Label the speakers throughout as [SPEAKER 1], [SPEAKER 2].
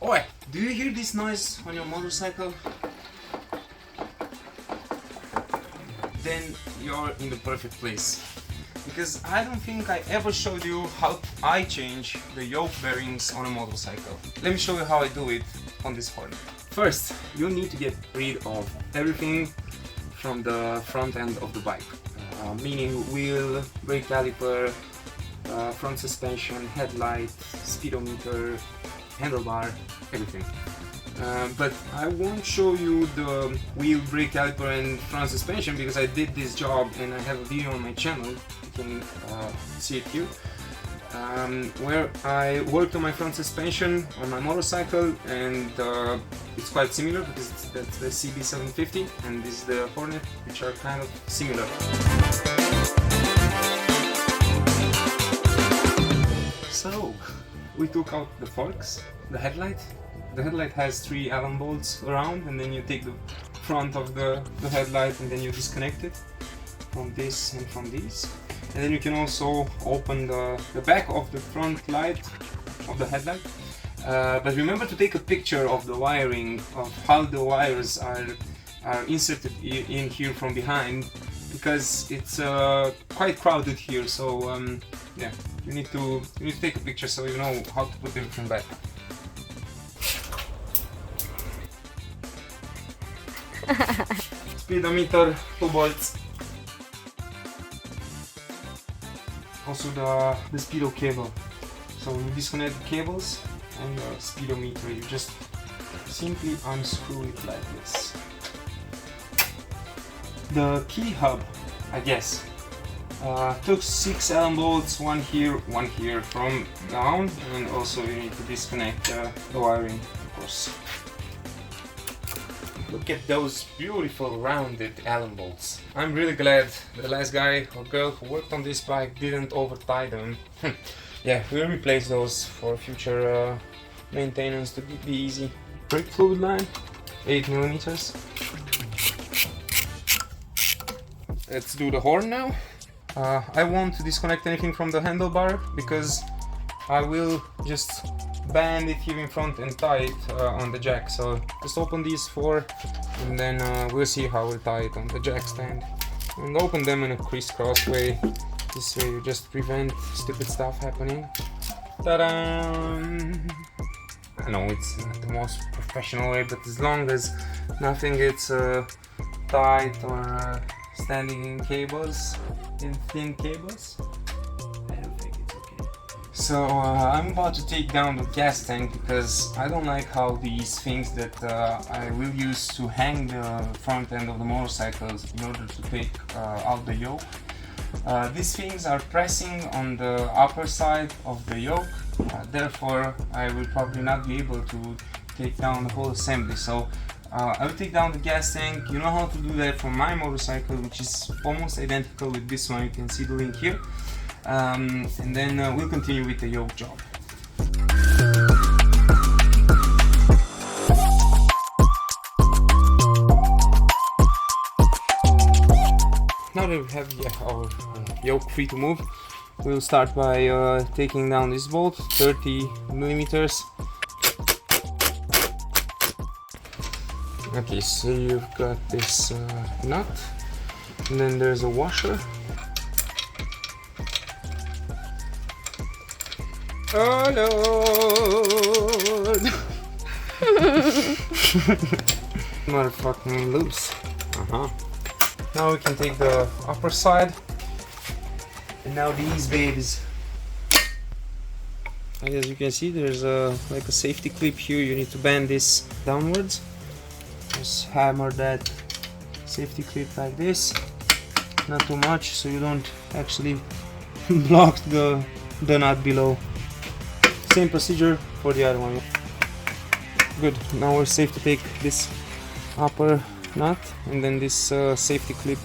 [SPEAKER 1] Oi, do you hear this noise on your motorcycle? Then you're in the perfect place. Because I don't think I ever showed you how I change the yoke bearings on a motorcycle. Let me show you how I do it on this Hornet. First, you need to get rid of everything from the front end of the bike. Meaning wheel, brake caliper, front suspension, headlight, speedometer, handlebar, everything. But I won't show you the wheel, brake caliper and front suspension because I did this job and I have a video on my channel, you can see it here, where I worked on my front suspension on my motorcycle, and it's quite similar because that's the CB750 and this is the Hornet, which are kind of similar. So, we took out the forks, the headlight. The headlight has 3 Allen bolts around, and then you take the front of the headlight and then you disconnect it from this and from these. And then you can also open the back of the front light of the headlight. But remember to take a picture of the wiring, of how the wires are inserted in here from behind, because it's quite crowded here. So yeah, you need to take a picture so you know how to put everything back. Speedometer, 2 bolts. Also the speedo cable. So you disconnect the cables and the speedometer. You just simply unscrew it like this. The key hub, I guess, took 6 Allen bolts, one here from down, and also you need to disconnect the wiring, of course. Look at those beautiful rounded Allen bolts. I'm really glad the last guy or girl who worked on this bike didn't over tie them. Yeah, we'll replace those for future maintenance to be easy. Brake fluid line, 8 millimeters. Let's do the horn now. I won't disconnect anything from the handlebar because I will just band it here in front and tie it on the jack. So just open these 4 and then we'll see how we'll tie it on the jack stand. And open them in a crisscross way. This way you just prevent stupid stuff happening. Ta-da! I know it's not the most professional way, but as long as nothing gets tight or standing in cables, in thin cables, I don't think it's okay. So I'm about to take down the gas tank because I don't like how these things that I will use to hang the front end of the motorcycles in order to take out the yoke. These things are pressing on the upper side of the yoke, therefore I will probably not be able to take down the whole assembly. So I will take down the gas tank. You know how to do that for my motorcycle, which is almost identical with this one. You can see the link here. And then we'll continue with the yoke job. Now that we have our yoke free to move, we'll start by taking down this bolt, 30 millimeters. Okay, so you've got this nut, and then there's a washer. Oh Lord! Motherfucking loose. Now we can take the upper side, and now these babies. As you can see, there's like a safety clip here. You need to bend this downwards. Just hammer that safety clip like this, not too much, so you don't actually block the nut below. Same procedure for the other one. Good, now we're safe to take this upper nut and then this safety clip.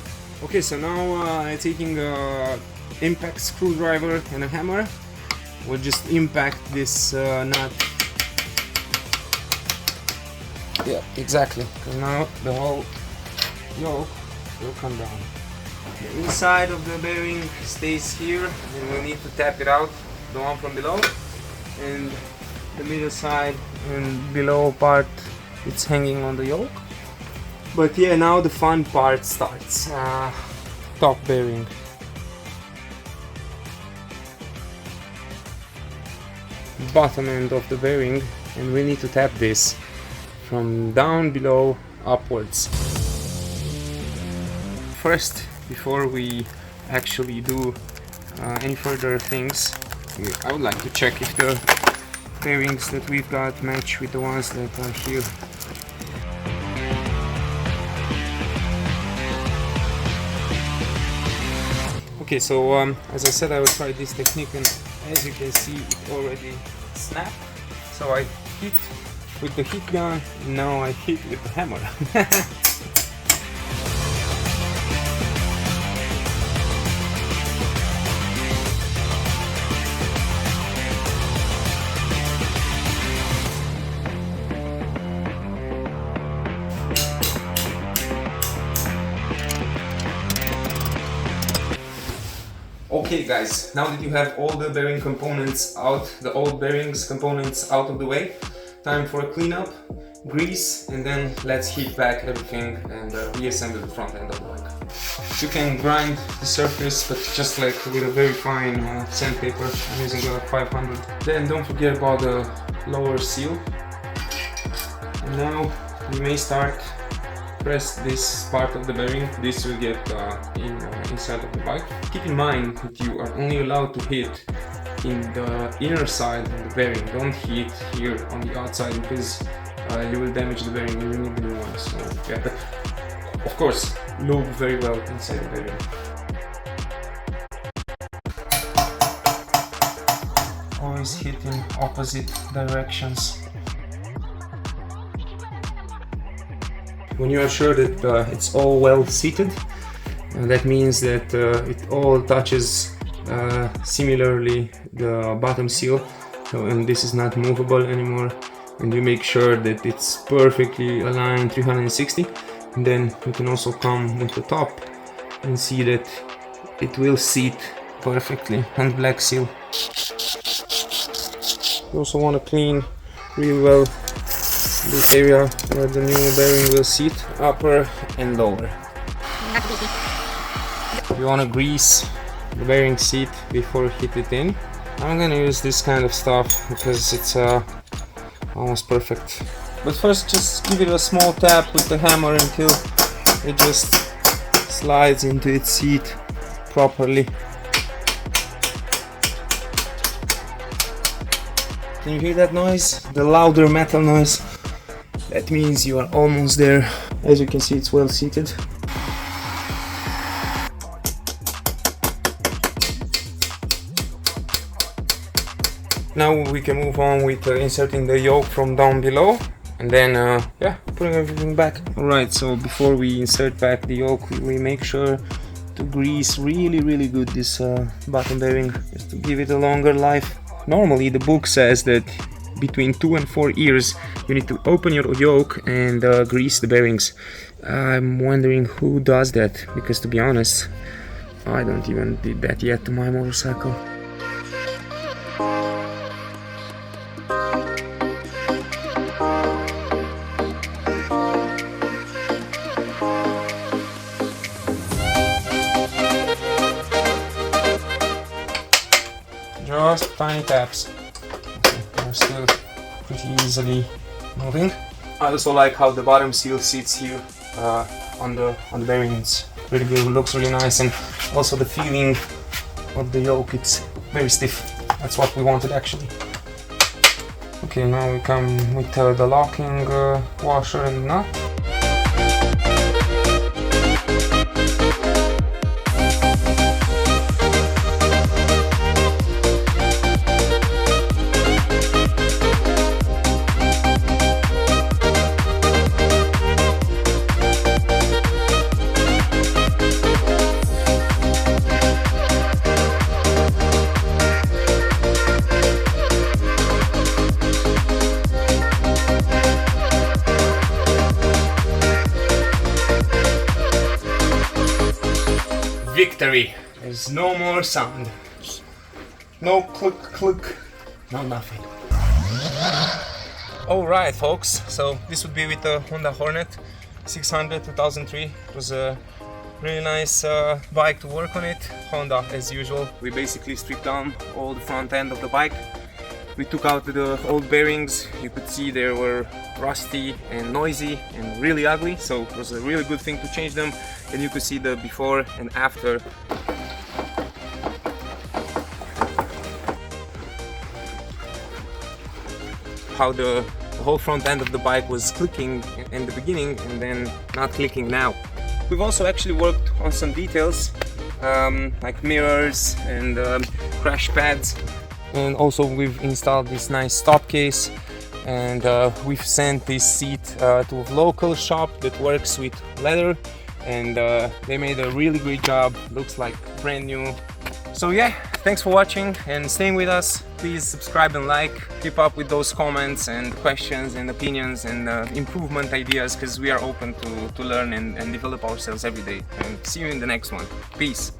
[SPEAKER 1] Okay, so now I'm taking an impact screwdriver and a hammer. We'll just impact this nut. Yeah, exactly. Because now the whole yoke will come down. The inside of the bearing stays here, and we'll need to tap it out, the one from below. And the middle side and below part it's hanging on the yoke. But yeah, now the fun part starts. Top bearing. Bottom end of the bearing, and we need to tap this from down below upwards. First, before we actually do any further things, I would like to check if the bearings that we've got match with the ones that are here. Okay, so as I said, I will try this technique, and as you can see, it already snapped. So I hit with the heat gun, and now I hit with the hammer. Okay guys, now that you have all the bearing components out, the old bearings components out of the way, time for a cleanup, grease, and then let's heat back everything and reassemble the front end of the bike. You can grind the surface, but just like with a very fine sandpaper. I'm using a 500. Then don't forget about the lower seal. And now you may start. Press this part of the bearing. This will get inside of the bike. Keep in mind that you are only allowed to hit in the inner side of the bearing. Don't hit here on the outside, because you will damage the bearing and you need the new one. So yeah, but of course, lube very well inside the bearing. Always hit in opposite directions. When you are sure that it's all well seated, that means that it all touches similarly the bottom seal, and this is not movable anymore, and you make sure that it's perfectly aligned 360, and then you can also come with the top and see that it will seat perfectly on black seal. You also want to clean really well the area where the new bearing will sit, upper and lower. You want to grease the bearing seat before hit it in. I'm gonna use this kind of stuff because it's almost perfect. But first, just give it a small tap with the hammer until it just slides into its seat properly. Can you hear that noise? The louder metal noise. That means you are almost there. As you can see, it's well seated. Now we can move on with inserting the yoke from down below, and then yeah, putting everything back. Alright, so before we insert back the yoke, we make sure to grease really good this bottom bearing, just to give it a longer life. Normally the book says that between 2 and 4 years you need to open your yoke and grease the bearings. I'm wondering who does that, because to be honest, I don't even did that yet to my motorcycle. Just tiny taps. Okay, they're still pretty easily moving. I also like how the bottom seal sits here on the bearings. Really good, looks really nice, and also the feeling of the yoke, it's very stiff. That's what we wanted actually. Okay, now we come with the locking washer and nut. Victory! There's no more sound. No click, click, no nothing. Alright folks, so this would be with the Honda Hornet 600 2003. It was a really nice bike to work on it. Honda as usual. We basically stripped down all the front end of the bike. We took out the old bearings. You could see they were rusty and noisy and really ugly, so it was a really good thing to change them. And you could see the before and after. How the whole front end of the bike was clicking in the beginning and then not clicking now. We've also actually worked on some details like mirrors and crash pads, and also we've installed this nice stop case, and we've sent this seat to a local shop that works with leather, and they made a really great job. Looks like brand new. So yeah, thanks for watching and staying with us. Please subscribe and like. Keep up with those comments and questions and opinions and improvement ideas, because we are open to learn and develop ourselves every day. And see you in the next one. Peace.